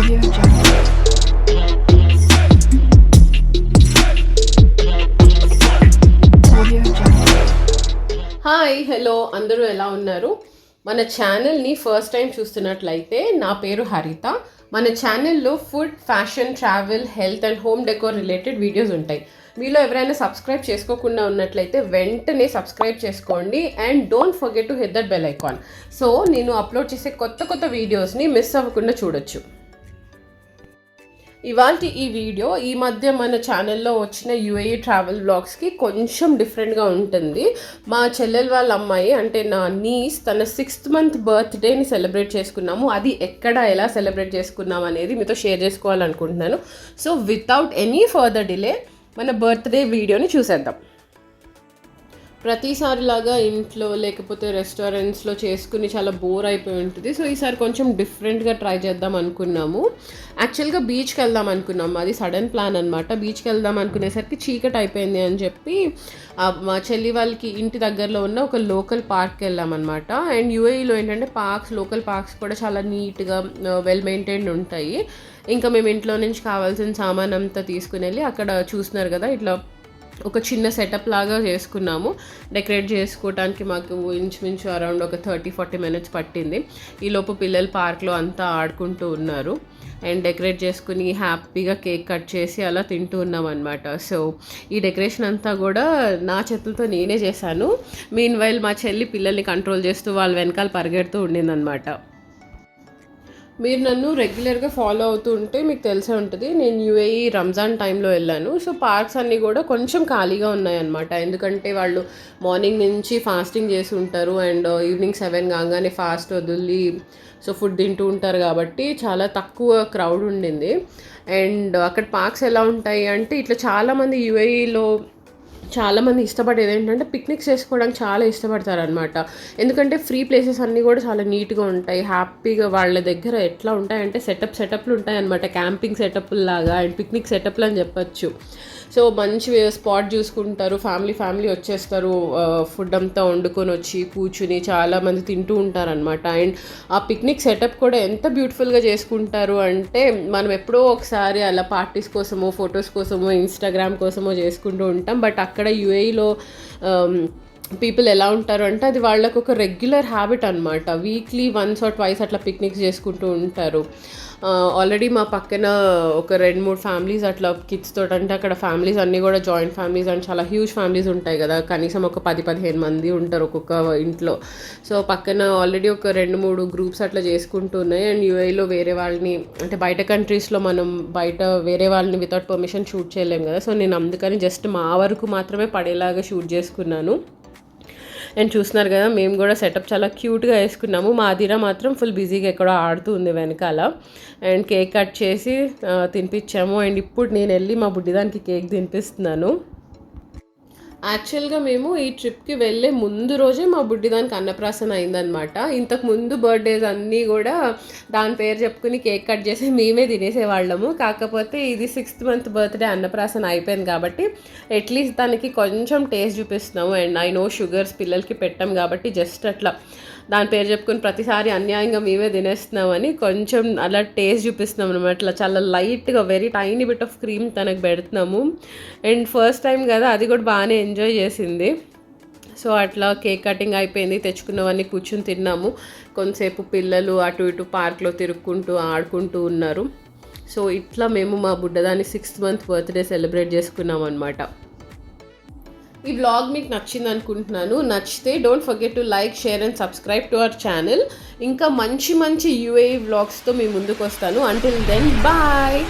Audio Jungle. Audio Jungle. Hi hello అందరూ ఎలా ఉన్నారు? మన ఛానల్ని ఫస్ట్ టైం చూస్తున్నట్లయితే నా పేరు హరిత. మన ఛానల్లో food, fashion, travel, health and home decor related videos ఉంటాయి. మీలో ఎవరైనా సబ్స్క్రైబ్ చేసుకోకుండా ఉన్నట్లయితే వెంటనే సబ్స్క్రైబ్ చేసుకోండి and don't forget to hit that bell icon. So నేను అప్లోడ్ చేసే కొత్త వీడియోస్ని మిస్ అవ్వకుండా చూడొచ్చు. ఇవాల్టి ఈ వీడియో ఈ మధ్య మన ఛానల్లో వచ్చిన యూఏఈ ట్రావెల్ బ్లాగ్స్కి కొంచెం డిఫరెంట్గా ఉంటుంది. మా చెల్లెలు వాళ్ళ అమ్మాయి అంటే నా నీస్ తన 6th month బర్త్డేని సెలబ్రేట్ చేసుకున్నాము. అది ఎక్కడ ఎలా సెలబ్రేట్ చేసుకున్నాం అనేది మీతో షేర్ చేసుకోవాలనుకుంటున్నాను. So without any further delay మన బర్త్డే వీడియోని చూసేద్దాం. ప్రతిసారిలాగా ఇంట్లో లేకపోతే రెస్టారెంట్స్లో చేసుకుని చాలా బోర్ అయిపోయి ఉంటుంది. సో ఈసారి కొంచెం డిఫరెంట్గా ట్రై చేద్దాం అనుకున్నాము. యాక్చువల్గా బీచ్కి వెళ్దాం అనుకున్నాము. అది సడన్ ప్లాన్ అనమాట. బీచ్కి వెళ్దాం అనుకునేసరికి చీకటి అయిపోయింది అని చెప్పి మా చెల్లి వాళ్ళకి ఇంటి దగ్గరలో ఉన్న ఒక లోకల్ పార్క్కి వెళ్ళామన్నమాట. అండ్ యూఏఈలో ఏంటంటే లోకల్ పార్క్స్ కూడా చాలా నీట్గా వెల్ మెయింటైన్డ్ ఉంటాయి. ఇంకా మేము ఇంట్లో నుంచి కావాల్సిన సామాన్ అంతా తీసుకుని వెళ్ళి అక్కడ చూస్తున్నారు కదా ఇట్లా ఒక చిన్న సెటప్ లాగా చేసుకున్నాము. డెకరేట్ చేసుకోవడానికి మాకు ఇంచుమించు అరౌండ్ ఒక 30-40 minutes పట్టింది. ఈలోపు పిల్లలు పార్క్లో అంతా ఆడుకుంటూ ఉన్నారు అండ్ డెకరేట్ చేసుకుని హ్యాపీగా కేక్ కట్ చేసి అలా తింటూ ఉన్నాం అనమాట. సో ఈ డెకరేషన్ అంతా కూడా నా చేతులతో నేనే చేశాను. మీన్ వైల్ మా చెల్లి పిల్లల్ని కంట్రోల్ చేస్తూ వాళ్ళ వెనకాల పరిగెడుతూ ఉండిందనమాట. మీరు నన్ను రెగ్యులర్గా ఫాలో అవుతూ ఉంటే మీకు తెలిసే ఉంటుంది. నేను యూఏఈ రంజాన్ టైంలో వెళ్ళాను. సో పార్క్స్ అన్నీ కూడా కొంచెం ఖాళీగా ఉన్నాయన్నమాట. ఎందుకంటే వాళ్ళు మార్నింగ్ నుంచి ఫాస్టింగ్ చేసి ఉంటారు అండ్ ఈవినింగ్ 7 కాగానే ఫాస్ట్ వదిలి సో ఫుడ్ తింటూ ఉంటారు కాబట్టి చాలా తక్కువ క్రౌడ్ ఉండింది. అండ్ అక్కడ పార్క్స్ ఎలా ఉంటాయి అంటే ఇట్లా చాలామంది యూఏఈలో చాలామంది ఇష్టపడేది ఏంటంటే పిక్నిక్స్ చేసుకోవడానికి చాలా ఇష్టపడతారనమాట. ఎందుకంటే ఫ్రీ ప్లేసెస్ అన్నీ కూడా చాలా నీట్గా ఉంటాయి. హ్యాపీగా వాళ్ళ దగ్గర ఎట్లా ఉంటాయంటే సెటప్లు ఉంటాయి అనమాట. క్యాంపింగ్ సెటప్లు లాగా అండ్ పిక్నిక్ సెటప్లు అని చెప్పచ్చు. సో మంచి స్పాట్ చూసుకుంటారు. ఫ్యామిలీ వచ్చేస్తారు. ఫుడ్ అంతా వండుకొని వచ్చి కూర్చుని చాలామంది తింటూ ఉంటారనమాట. అండ్ ఆ పిక్నిక్ సెటప్ కూడా ఎంత బ్యూటిఫుల్గా చేసుకుంటారు అంటే మనం ఎప్పుడో ఒకసారి అలా పార్టీస్ కోసమో ఫొటోస్ కోసమో ఇన్స్టాగ్రామ్ కోసమో చేసుకుంటూ ఉంటాం. బట్ అక్కడ యూఏఈలో పీపుల్ ఎలా ఉంటారు అంటే అది వాళ్ళకు ఒక రెగ్యులర్ హ్యాబిట్ అనమాట. వీక్లీ 1 or 2 అట్లా పిక్నిక్స్ చేసుకుంటూ ఉంటారు. ఆల్రెడీ మా పక్కన ఒక 2-3 ఫ్యామిలీస్ అట్లా కిడ్స్ తోటి అంటే అక్కడ ఫ్యామిలీస్ అన్నీ కూడా జాయింట్ ఫ్యామిలీస్ అండ్ చాలా హ్యూజ్ ఫ్యామిలీస్ ఉంటాయి కదా. కనీసం ఒక 10-15 మంది ఉంటారు ఒక్కొక్క ఇంట్లో. సో పక్కన ఆల్రెడీ ఒక 2-3 గ్రూప్స్ అట్లా చేసుకుంటూ ఉన్నాయి. అండ్ యూఏఈలో వేరే వాళ్ళని అంటే బయట కంట్రీస్లో మనం బయట వేరే వాళ్ళని వితౌట్ పర్మిషన్ షూట్ చేయలేము కదా. సో నేను అందుకని జస్ట్ మా వరకు మాత్రమే పడేలాగా షూట్ చేసుకున్నాను. అండ్ చూస్తున్నారు కదా మేము కూడా సెటప్ చాలా క్యూట్గా వేసుకున్నాము. మా అదిరా మాత్రం ఫుల్ బిజీగా ఎక్కడో ఆడుతూ ఉంది వెనకాల. అండ్ కేక్ కట్ చేసి తినిపించాము. అండ్ ఇప్పుడు నేను వెళ్ళి మా బుడ్డిదానికి కేక్ తినిపిస్తున్నాను. యాక్చువల్గా మేము ఈ ట్రిప్కి వెళ్ళే ముందు రోజే మా బుడ్డిదానికి అన్నప్రాసన అయిందనమాట. ఇంతకు ముందు బర్త్డేస్ అన్నీ కూడా దాని పేరు చెప్పుకుని కేక్ కట్ చేసి మేమే తినేసేవాళ్ళము. కాకపోతే ఇది 6th month బర్త్డే అన్నప్రాసన అయిపోయింది కాబట్టి అట్లీస్ట్ దానికి కొంచెం టేస్ట్ చూపిస్తున్నాము. అండ్ ఐ నో షుగర్స్ పిల్లలకి పెట్టాం కాబట్టి జస్ట్ అట్లా దాని పేరు చెప్పుకుని ప్రతిసారి అన్యాయంగా మేమే తినేస్తున్నామని కొంచెం అలా టేస్ట్ చూపిస్తున్నాం అనమాట. అట్లా చాలా లైట్గా very tiny bit of cream తనకు పెడుతున్నాము. అండ్ ఫస్ట్ టైం కదా అది కూడా బాగానే ఎంజాయ్ చేసింది. సో అట్లా కేక్ కటింగ్ అయిపోయింది. తెచ్చుకున్నవన్నీ కూర్చుని తిన్నాము. కొంతసేపు పిల్లలు అటు ఇటు పార్క్లో తిరుక్కుంటూ ఆడుకుంటూ ఉన్నారు. సో ఇట్లా మేము మా బుడ్డదాన్ని 6th month బర్త్డే సెలబ్రేట్ చేసుకున్నాం అనమాట. ఈ వ్లాగ్ మీకు నచ్చింది అనుకుంటున్నాను. నచ్చితే don't forget to like, share and subscribe to our channel. ఇంకా మంచి యూఏఈ వ్లాగ్స్తో మీ ముందుకు వస్తాను. Until then bye.